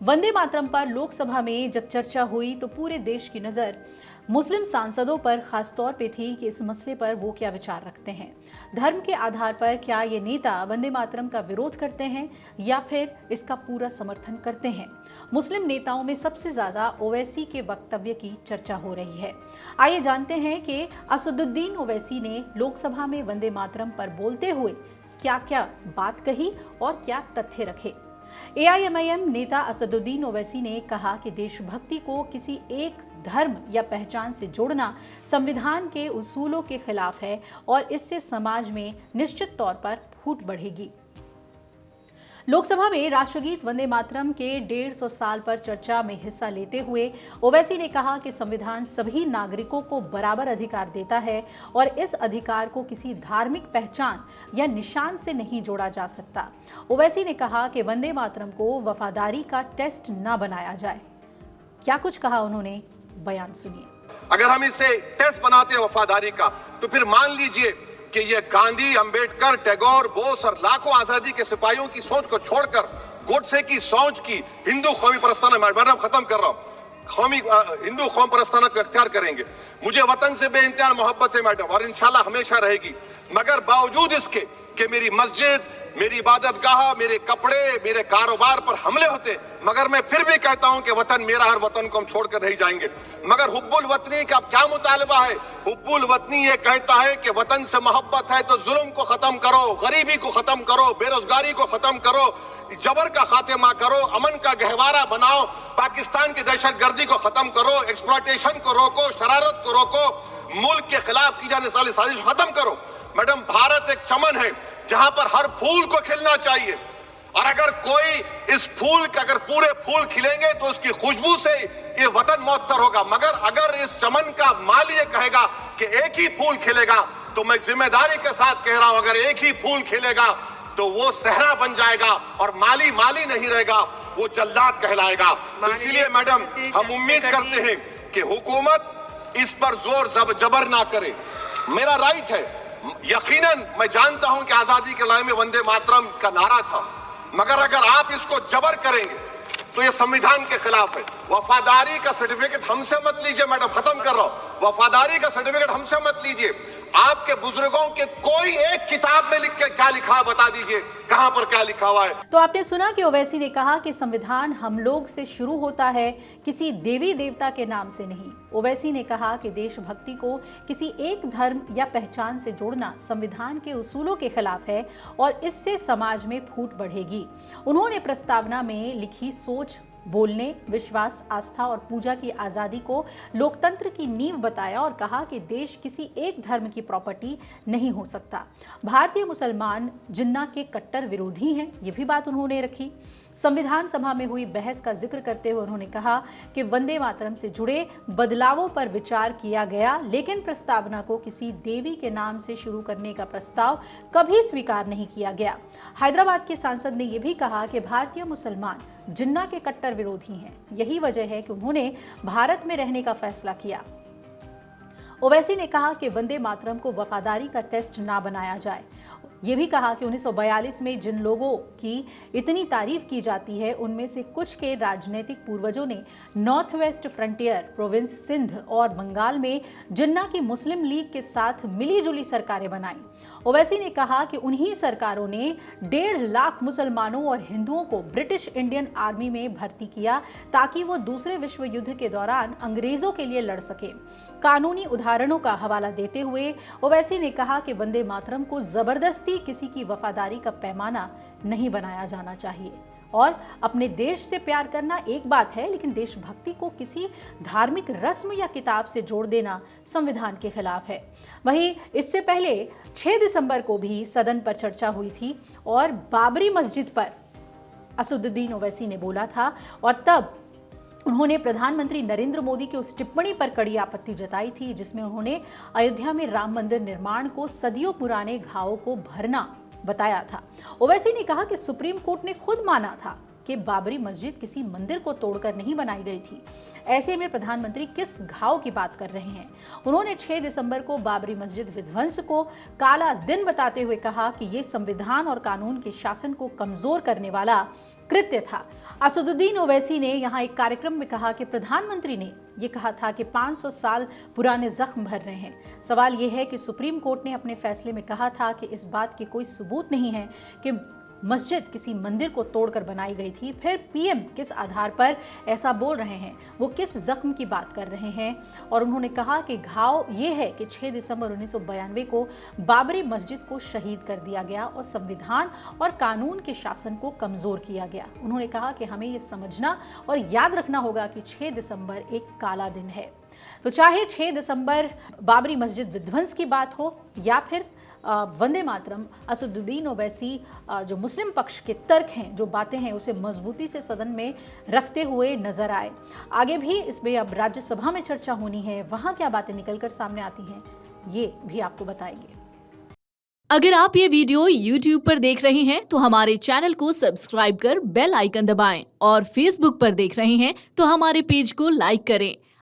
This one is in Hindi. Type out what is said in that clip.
वंदे मातरम पर लोकसभा में जब चर्चा हुई तो पूरे देश की नजर मुस्लिम सांसदों पर खासतौर पे थी कि इस मसले पर वो क्या विचार रखते हैं। धर्म के आधार पर क्या ये नेता वंदे मातरम का विरोध करते हैं या फिर इसका पूरा समर्थन करते हैं। मुस्लिम नेताओं में सबसे ज्यादा ओवैसी के वक्तव्य की चर्चा हो रही है। आइए जानते हैं कि असदुद्दीन ओवैसी ने लोकसभा में वंदे मातरम पर बोलते हुए क्या क्या बात कही और क्या तथ्य रखे। एआईएमआईएम नेता असदुद्दीन ओवैसी ने कहा कि देशभक्ति को किसी एक धर्म या पहचान से जोड़ना संविधान के उसूलों के खिलाफ है और इससे समाज में निश्चित तौर पर फूट बढ़ेगी। लोकसभा में राष्ट्रगीत वंदे मातरम के 150 साल पर चर्चा में हिस्सा लेते हुए ओवैसी ने कहा कि संविधान सभी नागरिकों को बराबर अधिकार देता है और इस अधिकार को किसी धार्मिक पहचान या निशान से नहीं जोड़ा जा सकता। ओवैसी ने कहा कि वंदे मातरम को वफादारी का टेस्ट न बनाया जाए। क्या कुछ कहा उन्होंने, बयान सुनिए। अगर हम इसे टेस्ट बनाते हैं वफादारी का, तो फिर मान लीजिए कि ये गांधी, अंबेडकर, टैगोर, बोस और लाखों आजादी के सिपाहियों की सोच को छोड़कर गोडसे की सोच की हिंदू कौमी परस्ताना, मैडम खत्म कर रहा हूं, हिंदू कौम परस्ताना को इख्तियार करेंगे। मुझे वतन से बेइंतहा मोहब्बत है मैडम, और इंशाल्लाह हमेशा रहेगी। मगर बावजूद इसके कि मेरी मस्जिद, मेरी इबादत गाह, मेरे कपड़े, मेरे कारोबार पर हमले होते, मगर मैं फिर भी कहता हूं कि वतन मेरा, हर वतन को हम छोड़कर नहीं जाएंगे। मगर हुब्बुल वतनी का क्या मुतालबा है? हुब्बुल वतनी ये कहता है कि वतन से मोहब्बत है तो जुल्म को खत्म करो, गरीबी को खत्म करो, बेरोजगारी को खत्म करो, जबर का खात्मा करो, अमन का गहवारा बनाओ, पाकिस्तान की दहशतगर्दी को खत्म करो, एक्सप्लॉयटेशन को रोको, शरारत को रोको, मुल्क के खिलाफ की जाने वाली साजिश खत्म करो। मैडम, भारत एक चमन है जहां पर हर फूल को खिलना चाहिए, और अगर कोई इस फूल के अगर पूरे फूल खिलेंगे तो उसकी खुशबू से ये वतन मुअत्तर होगा। मगर अगर इस चमन का माली ये कहेगा कि एक ही फूल खिलेगा, तो मैं जिम्मेदारी के साथ कह रहा हूं, अगर एक ही फूल खिलेगा तो वो सहरा बन जाएगा और माली माली नहीं रहेगा, वो जल्लाद कहलाएगा। तो इसीलिए मैडम, हम उम्मीद करते हैं कि हुकूमत इस पर जोर जबर ना करे। मेरा राइट है, यकीनन मैं जानता हूं कि आजादी के लड़ाई में वंदे मातरम का नारा था, मगर अगर आप इसको जबर करेंगे तो ये संविधान के खिलाफ है। वफादारी का सर्टिफिकेट हमसे मत लीजिए मैडम, खत्म कर रहा हूं। वफादारी का सर्टिफिकेट हमसे मत लीजिए। आपके बुजुर्गों के कोई एक किताब में लिख के क्या लिखा है बता दीजिए, कहां पर क्या लिखा हुआ है। तो आपने सुना कि ओवैसी ने कहा कि संविधान हम लोग से शुरू होता है, किसी देवी देवता के नाम से नहीं। ओवैसी ने कहा कि देशभक्ति को किसी एक धर्म या पहचान से जोड़ना संविधान के उसूलों के खिलाफ है और इससे समाज में फूट बढ़ेगी। उन्होंने प्रस्तावना में लिखी सोच, बोलने, विश्वास, आस्था और पूजा की आज़ादी को लोकतंत्र की नींव बताया और कहा कि देश किसी एक धर्म की प्रॉपर्टी नहीं हो सकता। भारतीय मुसलमान जिन्ना के कट्टर विरोधी हैं, ये भी बात उन्होंने रखी। संविधान सभा में हुई बहस का जिक्र करते हुए उन्होंने कहा कि वंदे मातरम से जुड़े बदलावों पर विचार किया गया, लेकिन प्रस्तावना को किसी देवी के नाम से शुरू करने का प्रस्ताव कभी स्वीकार नहीं किया गया। हैदराबाद के सांसद ने यह भी कहा कि भारतीय मुसलमान जिन्ना के कट्टर विरोधी हैं, यही वजह है कि उन्होंने भारत में रहने का फैसला किया। ओवैसी ने कहा कि वंदे मातरम को वफादारी का टेस्ट ना बनाया जाए। ये भी कहा कि 1942 में जिन लोगों की इतनी तारीफ की जाती है, उनमें से कुछ के राजनीतिक पूर्वजों ने North West Frontier, Province Sindh और बंगाल में जिन्ना की मुस्लिम लीग के साथ मिलीजुली सरकारें बनाई। ओवैसी ने कहा कि उन्हीं सरकारों ने 1.5 लाख मुसलमानों और हिंदुओं को ब्रिटिश इंडियन आर्मी में भर्ती किया ताकि वो दूसरे विश्व युद्ध के दौरान अंग्रेजों के लिए लड़ सके। कानूनी उदाहरणों का हवाला देते हुए ओवैसी ने कहा कि वंदे मातरम को जबरदस्ती किसी की वफादारी का पैमाना नहीं बनाया जाना चाहिए और अपने देश से प्यार करना एक बात है, लेकिन देशभक्ति को किसी धार्मिक रस्म या किताब से जोड़ देना संविधान के खिलाफ है। वहीं इससे पहले 6 दिसंबर को भी सदन पर चर्चा हुई थी और बाबरी मस्जिद पर असदुद्दीन ओवैसी ने बोला था और तब उन्होंने प्रधानमंत्री नरेंद्र मोदी की उस टिप्पणी पर कड़ी आपत्ति जताई थी जिसमें उन्होंने अयोध्या में राम मंदिर निर्माण को सदियों पुराने घावों को भरना बताया था। ओवैसी ने कहा कि सुप्रीम कोर्ट ने खुद माना था कि बाबरी मस्जिद किसी मंदिर को तोड़कर नहीं बनाई गई थी। ऐसे में प्रधानमंत्री किस घाव की बात कर रहे हैं? उन्होंने 6 दिसंबर को बाबरी मस्जिद विध्वंस को काला दिन बताते हुए कहा कि ये संविधान और कानून के शासन को कमजोर करने वाला कृत्य था। असदुद्दीन ओवैसी ने यहाँ एक कार्यक्रम में कहा कि प्रधानमंत्री ने ये कहा था कि 500 साल पुराने जख्म भर रहे हैं। सवाल ये है कि सुप्रीम कोर्ट ने अपने फैसले में कहा था कि इस बात के कोई सबूत नहीं है कि मस्जिद किसी मंदिर को तोड़कर बनाई गई थी। फिर पीएम किस आधार पर ऐसा बोल रहे हैं? वो किस जख्म की बात कर रहे हैं? और उन्होंने कहा कि घाव ये है कि 6 दिसंबर 1992 को बाबरी मस्जिद को शहीद कर दिया गया और संविधान और कानून के शासन को कमजोर किया गया। उन्होंने कहा कि हमें ये समझना और याद रखना होगा कि 6 दिसंबर एक काला दिन है। तो चाहे 6 दिसंबर बाबरी मस्जिद विध्वंस की बात हो या फिर वंदे मातरम, असदुद्दीन ओवैसी जो मुस्लिम पक्ष के तर्क हैं, जो बातें हैं, उसे मजबूती से सदन में रखते हुए नजर आए। आगे भी इसमें अब राज्यसभा में चर्चा होनी है, वहां क्या बातें निकलकर सामने आती हैं ये भी आपको बताएंगे। अगर आप ये वीडियो YouTube पर देख रहे हैं तो हमारे चैनल को सब्सक्राइब कर बेल आइकन दबाएं और Facebook पर देख रहे हैं तो हमारे पेज को लाइक करें।